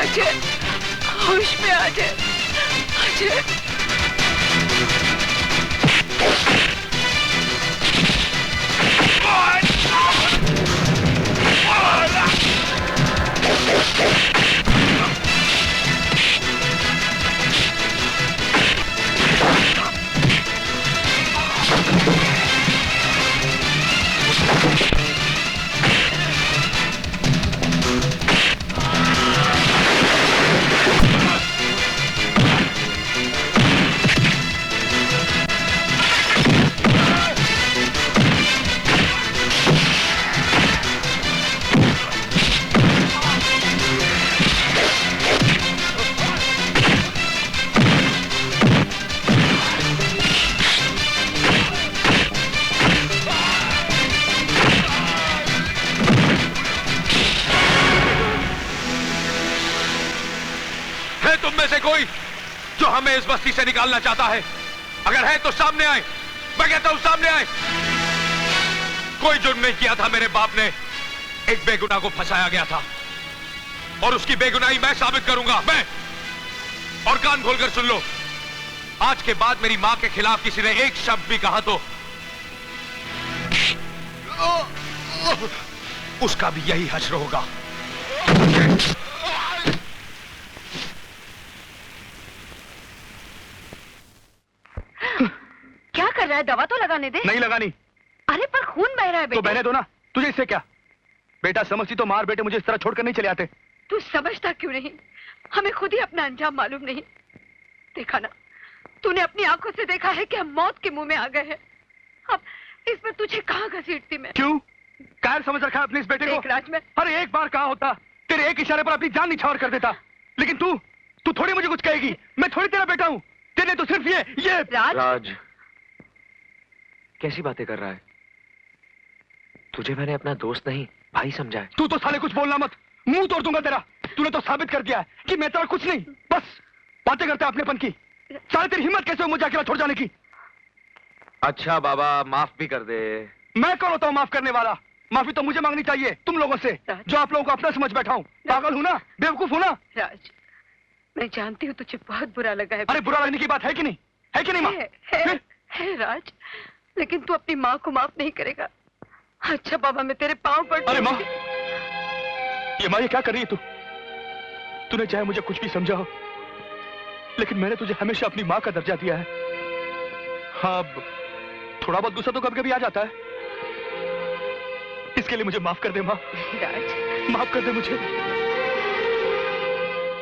अजय, होश में आ जाए। अजय, कोई जो हमें इस बस्ती से निकालना चाहता है, अगर है तो सामने आए। मैं कहता हूं सामने आए। कोई जुर्म नहीं किया था मेरे बाप ने, एक बेगुनाह को फंसाया गया था और उसकी बेगुनाही मैं साबित करूंगा। मैं। और कान खोलकर सुन लो, आज के बाद मेरी मां के खिलाफ किसी ने एक शब्द भी कहा तो उसका भी यही हश्र होगा। क्या कर रहा है? दवा तो लगाने दे। नहीं लगानी। अरे पर खून बह रहा है बेटे। तो बहने दो ना, तुझे इससे क्या? बेटा समझती तो मार बेटे मुझे इस तरह छोड़कर नहीं चले आते। तू समझता क्यों नहीं? हमें खुद ही अपना अंजाम मालूम नहीं। देखा ना, तूने अपनी आंखों से देखा है कि हम मौत के मुंह में आ गए हैं। अब इसमें तुझे कहाँ घसीटती मैं? क्यों? कायर समझ रखा है अपने इस बेटे को? राज में अरे एक बार कहा होता, तेरे एक इशारे पर अपनी जान निछावर कर देता। लेकिन तू थोड़ी मुझे कुछ कहेगी। मैं थोड़ी तेरा बेटा हूँ। तेरे तो सिर्फ ये राज कैसी बातें कर रहा है? तुझे मैंने अपना दोस्त नहीं भाई समझा है। तू तो साले कुछ बोलना मत, मुंह तोड़ दूंगा तेरा। तूने तो साबित कर दिया है कि मैं तेरा कुछ नहीं, बस बातें करता है अपनेपन की। साले तेरी हिम्मत कैसे हो मुझे अकेला छोड़ जाने की? अच्छा बाबा माफ भी कर दे। मैं कौन होता हूँ माफ करने वाला? माफी तो मुझे मांगनी चाहिए तुम लोगों से, जो आप लोगों को अपना समझ बैठा हूँ। पागल हूँ ना, बेवकूफ हूँ ना? राज, मैं जानती हूँ तुझे बहुत बुरा लगा है। अरे बुरा लगने की बात है कि नहीं? है कि नहीं माँ? है राज, लेकिन तू अपनी माँ को माफ नहीं करेगा। अच्छा बाबा, मैं तेरे पाँव पड़। अरे माँ, ये क्या कर रही है तू? तूने चाहे मुझे कुछ भी समझा हो, लेकिन मैंने तुझे हमेशा अपनी माँ का दर्जा दिया है। हाँ, थोड़ा बहुत गुस्सा तो कभी कभी आ जाता है, इसके लिए मुझे माफ कर दे माँ। माफ कर दे मुझे।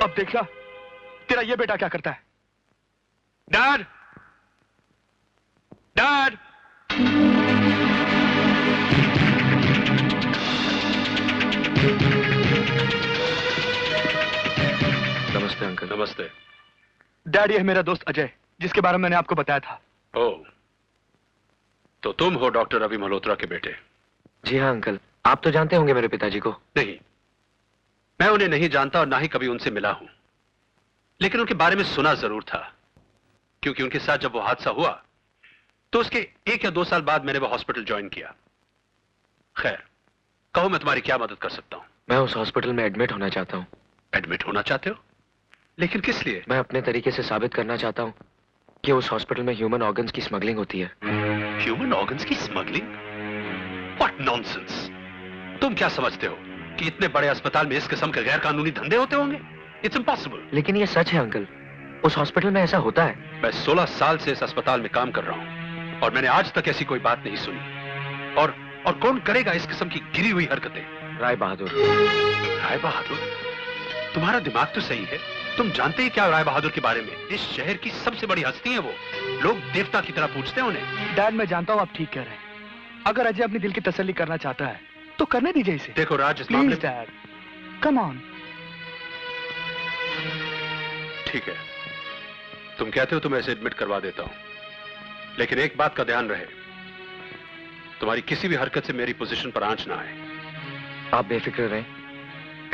अब देखना तेरा ये बेटा क्या करता है। Dad, dad. नमस्ते अंकल। नमस्ते। डैड, ये है मेरा दोस्त अजय, जिसके बारे में मैंने आपको बताया था। ओह, तो तुम हो डॉक्टर रवि मल्होत्रा के बेटे? जी हाँ अंकल, आप तो जानते होंगे मेरे पिताजी को। नहीं, मैं उन्हें नहीं जानता और ना ही कभी उनसे मिला हूं, लेकिन उनके बारे में सुना जरूर था, क्योंकि उनके साथ जब वो हादसा हुआ तो उसके 1 या 2 साल बाद मैंने वो हॉस्पिटल ज्वाइन किया। खैर, कहो मैं तुम्हारी क्या मदद कर सकता हूं? मैं उस हॉस्पिटल में एडमिट होना चाहता हूँ। एडमिट होना चाहते हो? लेकिन किस लिए? मैं अपने तरीके से साबित करना चाहता हूँ कि उस हॉस्पिटल में ह्यूमन ऑर्गन्स की स्मगलिंग होती है। ह्यूमन ऑर्गन्स की स्मगलिंग? What nonsense! तुम क्या समझते हो कि इतने बड़े अस्पताल में इस किस्म के गैर कानूनी धंधे होते होंगे? It's impossible. लेकिन ये सच है अंकल, उस हॉस्पिटल में ऐसा होता है। मैं 16 साल से इस अस्पताल में काम कर रहा हूं और मैंने आज तक ऐसी कोई बात नहीं सुनी। और कौन करेगा इस किस्म की गिरी हुई हरकतें? राय बहादुर। राय बहादुर? तुम्हारा दिमाग तो सही है, तुम जानते ही क्या राय बहादुर के बारे में? इस शहर की सबसे बड़ी हस्ती है वो, लोग देवता की तरह पूछते हैं उन्हें। डैड, मैं जानता हूँ आप ठीक कह रहे हैं। अगर अजय अपने दिल की तसल्ली करना चाहता है तो करने दीजिए इसे। देखो राज, इस मामले में डैड, कम ऑन। ठीक है, तुम कहते हो तो मैं इसे एडमिट करवा देता हूं, लेकिन एक बात का ध्यान रहे, तुम्हारी किसी भी हरकत से मेरी पोजीशन पर आंच ना आए। आप बेफिक्र रहें,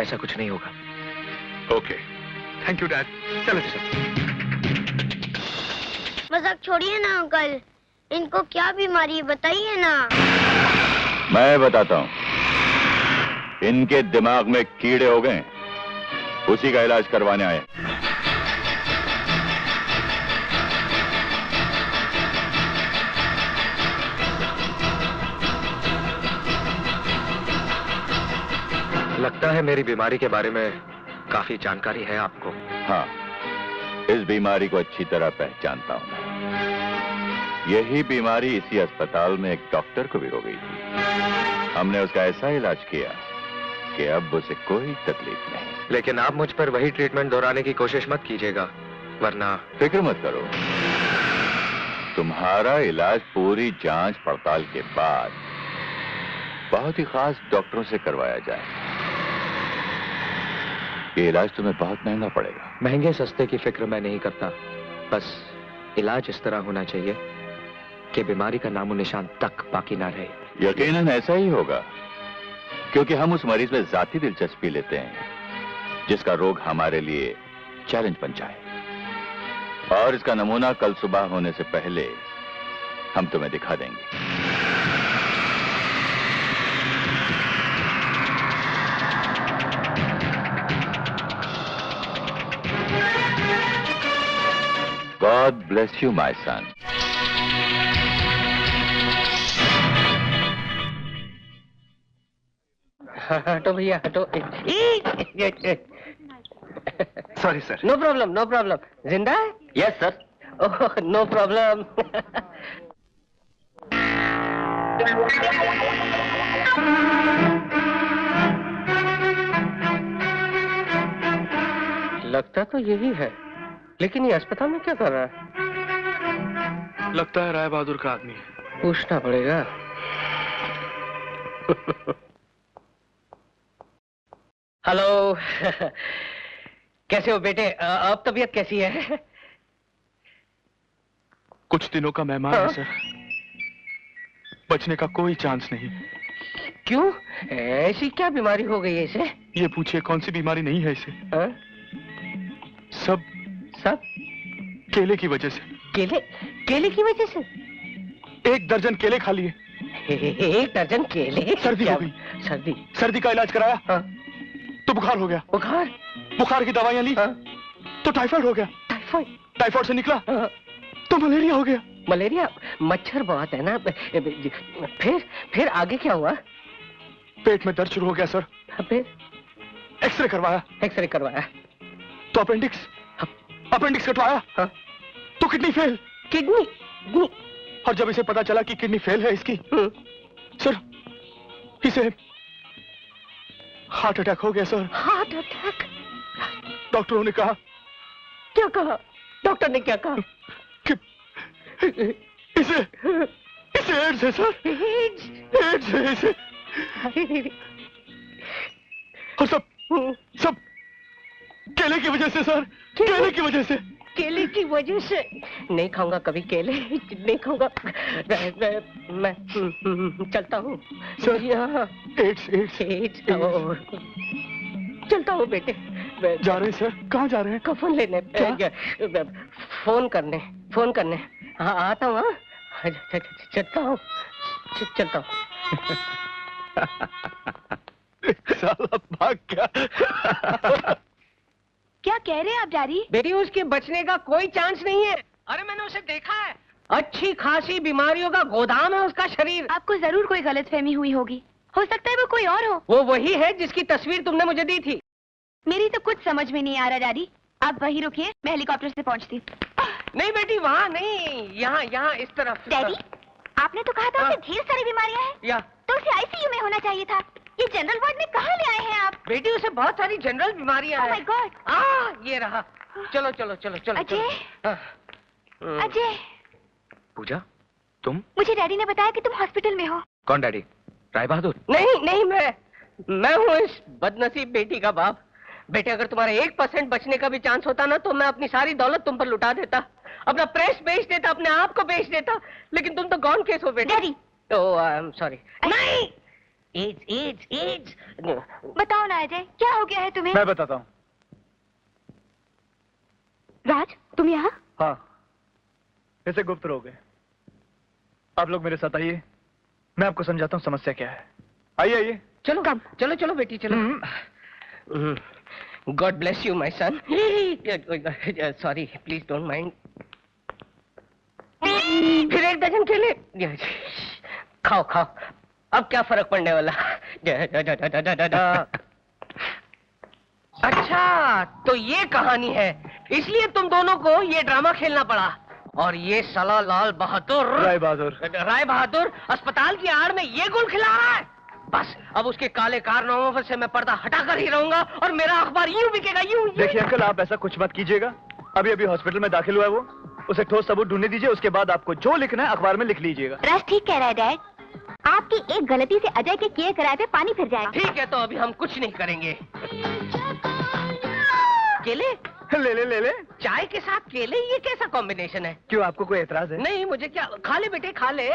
ऐसा कुछ नहीं होगा। Okay, thank you dad. चलो सर। मजाक छोड़िए ना अंकल, इनको क्या बीमारी है बताइए ना। मैं बताता हूं, इनके दिमाग में कीड़े हो गए, उसी का इलाज करवाने आए। लगता है मेरी बीमारी के बारे में काफी जानकारी है आपको। हाँ, इस बीमारी को अच्छी तरह पहचानता हूं मैं। यही बीमारी इसी अस्पताल में एक डॉक्टर को भी हो गई थी। हमने उसका ऐसा इलाज किया कि अब उसे कोई तकलीफ नहीं। लेकिन आप मुझ पर वही ट्रीटमेंट दोहराने की कोशिश मत कीजिएगा, वरना। फिक्र मत करो, तुम्हारा इलाज पूरी जांच पड़ताल के बाद बहुत ही खास डॉक्टरों से करवाया जाए। ये इलाज तुम्हें बहुत महंगा पड़ेगा। महंगे सस्ते की फिक्र मैं नहीं करता, बस इलाज इस तरह होना चाहिए कि बीमारी का नामो निशान तक बाकी ना रहे। यकीनन ऐसा ही होगा, क्योंकि हम उस मरीज में जाती दिलचस्पी लेते हैं जिसका रोग हमारे लिए चैलेंज बन जाए। और इसका नमूना कल सुबह होने से पहले हम तुम्हें दिखा देंगे। God bless you, my son. हटो भैया हटो। Sorry sir. No problem no problem. जिंदा है? Yes sir. Oh no problem. लगता तो यही है, लेकिन ये अस्पताल में क्या कर रहा है? लगता है राय बहादुर का आदमी है। पूछना पड़ेगा। हेलो। कैसे हो बेटे? अब तबीयत कैसी है? कुछ दिनों का मेहमान है सर, बचने का कोई चांस नहीं। क्यों? ऐसी क्या बीमारी हो गई है इसे? ये पूछिए कौन सी बीमारी नहीं है इसे। सब सब केले की वजह से। केले? केले की वजह से? 1 दर्जन केले खा लिए। 1 दर्जन केले? सर्दी हो गई। सर्दी? सर्दी का इलाज कराया। हाँ। तो बुखार हो गया। बुखार? बुखार की दवाइयां ली। हाँ। तो टाइफाइड हो गया। टाइफाइड? टाइफाइड से निकला। हाँ। तो मलेरिया हो गया। मलेरिया? मच्छर बहुत है ना। फिर आगे क्या हुआ? पेट में दर्द शुरू हो गया सर। फिर एक्सरे करवाया। एक्सरे करवाया तो अपेंडिक्स। अपेंडिक्स कटवाया। हाँ। तो किडनी फेल। किडनी? और जब इसे पता चला कि किडनी फेल है इसकी, सर इसे हार्ट अटैक हो गया सर। Heart attack? डॉक्टरों ने कहा। क्या कहा? डॉक्टर ने क्या कहा? कि इसे एड्स है सर। एड्स है इसे। और सब केले की वजह से सर। केले की वजह से। केले की वजह से? नहीं खाऊंगा कभी केले, नहीं खाऊंगा। मैं चलता हूँ सर। यहाँ एड्स। चलता हूँ बेटे। जा रहे हैं सर? कहाँ जा रहे हैं? कफन लेने। फोन करने। हाँ आता हूँ। हाँ चलता हूँ। साला भाग गया। क्या कह रहे हैं आप डैडी? बेटी उसके बचने का कोई चांस नहीं है। अरे मैंने उसे देखा है, अच्छी खासी बीमारियों का गोदाम है उसका शरीर। आपको जरूर कोई गलतफहमी हुई होगी, हो सकता है वो कोई और हो। वो वही है जिसकी तस्वीर तुमने मुझे दी थी। मेरी तो कुछ समझ में नहीं आ रहा डैडी, आप वहीं रुकिए, मैं हेलीकॉप्टर से पहुंचती। नहीं बेटी वहाँ नहीं, यहाँ इस तरफ। डैडी आपने तो कहा था उसे ढेर सारी बीमारियां हैं। या तो उसे आईसीयू में होना चाहिए था। ये जनरल वार्ड में कहाँ ले आए हैं आप? बेटी उसे बहुत सारी जनरल बीमारियां हैं। Oh my God! ये रहा। चलो। अजय, अजय, पूजा तुम? मुझे डैडी ने बताया कि तुम हॉस्पिटल में हो। कौन डैडी? राय बहादुर? नहीं मैं हूँ इस बदनसीब बेटी का बाप। बेटे अगर तुम्हारा 1% बचने का भी चांस होता ना तो मैं अपनी सारी दौलत तुम पर लुटा देता, अपना प्रेस बेच देता, अपने आप को बेच देता, लेकिन तुम तो गॉन केस हो बेटे। Daddy. Oh I am sorry. नहीं, एड्स। बताओ ना अजय, क्या हो गया है तुम्हें? मैं बताता हूँ। राज तुम यहाँ? हाँ, इसे गुप्त रोग है। आप लोग मेरे साथ आइए, मैं आपको समझाता हूँ समस्या क्या है। आइए। चलो बेटी चलो। God bless you my son. Sorry, please don't mind. फिर 1 डजन केले। खाओ खाओ, अब क्या फर्क पड़ने वाला। अच्छा, तो ये कहानी है, इसलिए तुम दोनों को ये ड्रामा खेलना पड़ा। और ये साला लाल बहादुर राय बहादुर अस्पताल की आड़ में ये गुल खिला रहा है। बस अब उसके काले कारनामों से मैं पर्दा हटाकर ही रहूंगा और मेरा अखबार यूं बिकेगा, यूं। देखिए अंकल, आप ऐसा कुछ मत कीजिएगा। अभी अभी हॉस्पिटल में दाखिल हुआ है वो, उसे ठोस सबूत ढूंढने दीजिए, उसके बाद आपको जो लिखना है अखबार में लिख लीजिएगा। राज ठीक कह रहा है डैड, आपकी एक गलती से अजय के किए कराए पे पानी फिर जाएगा। ठीक है, तो अभी हम कुछ नहीं करेंगे। केले ले चाय के साथ केले, ये कैसा कॉम्बिनेशन है? क्यों, आपको कोई एतराज है? नहीं, मुझे क्या। खा ले बेटे, खा ले,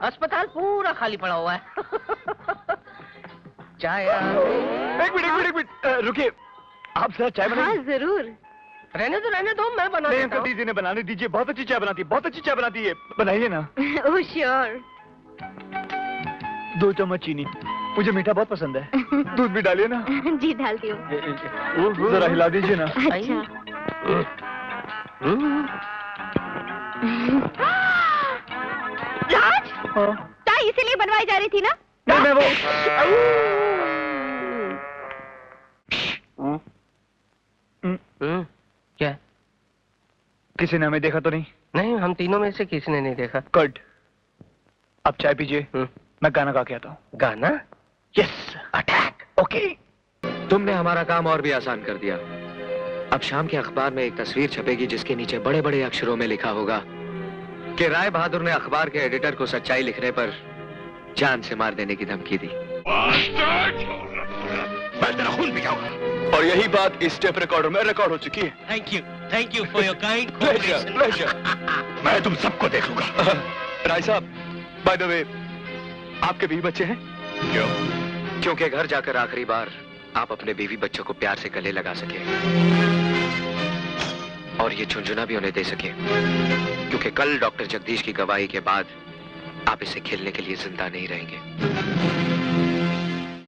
अस्पताल पूरा खाली पड़ा हुआ है। चाय एक मिनट, रुकिए, आप जरा चाय बनाइए। हाँ जरूर। रहने दो, मैं बना नहीं देता अंकल, हूँ। दीदी ने बनाने दीजिए, बहुत अच्छी चाय बनाती है, बहुत अच्छी चाय बनाती है, बनाइए ना। Oh sure. 2 चम्मच चीनी, मुझे मीठा बहुत पसंद है। दूध भी डालिए ना। जी डालती हूँ। जरा हिला दीजिए ना। अच्छा। राज, हाँ। चाय इसीलिए बनवाई जा रही थी ना? नहीं, मैं वो क्या? किसी ने हमें देखा तो नहीं? नहीं, हम तीनों में से किसी ने नहीं देखा। गुड, आप चाय पीजिए, मैं गाना गा के आता हूँ। गाना? Yes, attack. ओके। तुमने हमारा काम और भी आसान कर दिया। अब शाम के अखबार में एक तस्वीर छपेगी जिसके नीचे बड़े बड़े अक्षरों में लिखा होगा कि राय बहादुर ने अखबार के एडिटर को सच्चाई लिखने पर जान से मार देने की धमकी दी। मैं तेरा खून पियाऊंगा। और यही बात इस टेप रिकॉर्डर में रिकॉर्ड हो चुकी है। Thank you for your kind pleasure. मैं तुम सबको देख लूंगा। राय साहब, बाय द वे, आपके बीवी बच्चे हैं? क्यों? क्योंकि घर जाकर आखिरी बार आप अपने बीवी बच्चों को प्यार से गले लगा सके और ये झुंझुना भी उन्हें दे सके, क्योंकि कल डॉक्टर जगदीश की गवाही के बाद आप इसे खेलने के लिए जिंदा नहीं रहेंगे।